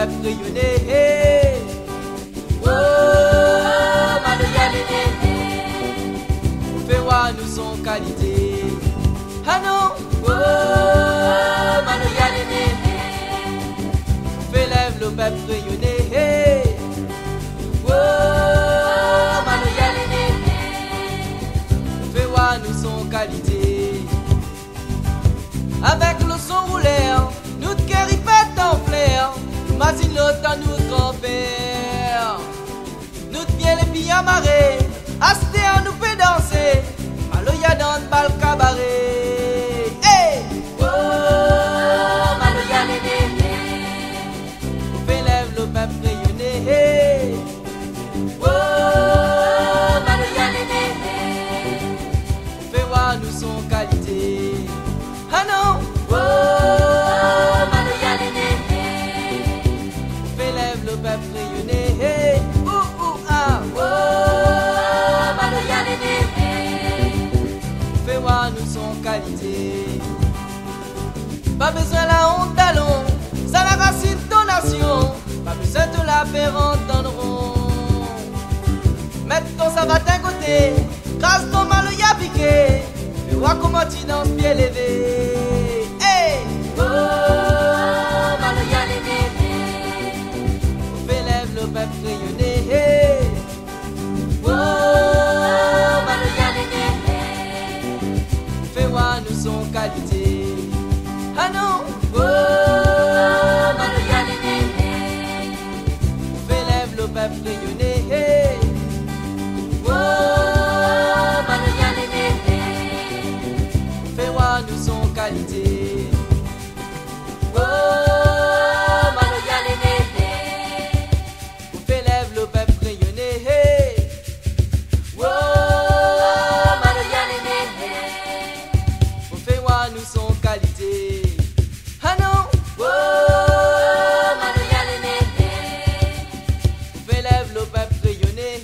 peuple rayonner. Oh, Maloya Léné, fais voir nous son qualité. Ah non, oh, Maloya Léné, fais lève le peuple rayonner. Oh, Maloya Léné, fais voir nous son qualité. Avec le son rouleur, nous te guéris pète en flair. Imagine l'autre nous grand-père. Nous te bien les pieds amarrés. Asté nous fait danser. Maloya dans le bal cabaret. Hey! Oh, Maloya Léné, fais lève le peuple rayonner. Oh, Maloya Léné, fais voir nous son qualité. Ah non, oh, Maloya Léné, fais lève le peuple rayonner. Ah, oh, Maloya Léné, fais voir nous son qualité. Pas besoin la honte d'allons, ça la racine ton nation. Pas besoin de la faire entendre rond. Mettre ton savate d'un côté, grâce ton Maloya piqué. Fais voir comment tu danses pied levé. Hey! Oh, Maloya Léné, fais lève le peuple rayonner. Oh, Maloya Léné, fais voir nous son qualité. Ah non, oh, Maloya Léné, fais lève le peuple rayonner. Oh, Maloya Léné, fais voir nous son qualité. Oh, Maloya Léné, fais lève le peuple rayonner. Oh, Maloya Léné, fais voir nous son qualité. Ah non, oh, Maloya Léné, fais lève le peuple rayonner.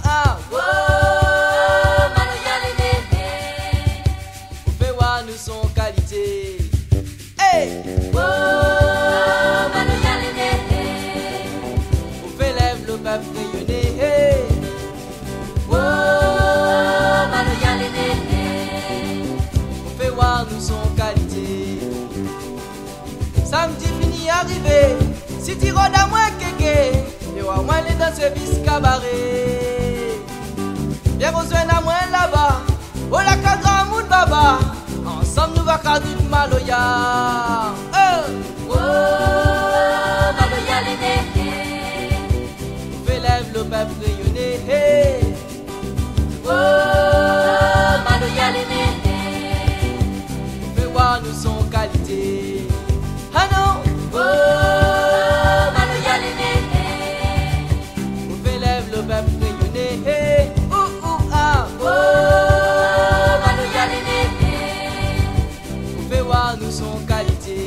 Ah, oh, Maloya Léné, fais voir nous son qualité. Hey! Oh, Maloya Léné, fais lève le peuple rayonner. Oh, Maloya Léné, fais voir nous son qualité. Samedi fini arrivé, si tu rôdes à moi kéké, et à moi les dans service cabaret. Bien besoin à moi là-bas, oh la cadra moun baba, ensemble nous va cadir Maloya. Oh, Maloya Léné, fais lève le peuple rayonner. Oh, Maloya Léné, fais voir nous son qualité. Ah non, oh, Maloya Léné, fais lève le peuple rayonner. Ah, oh, Maloya Léné, fais voir nous son qualité.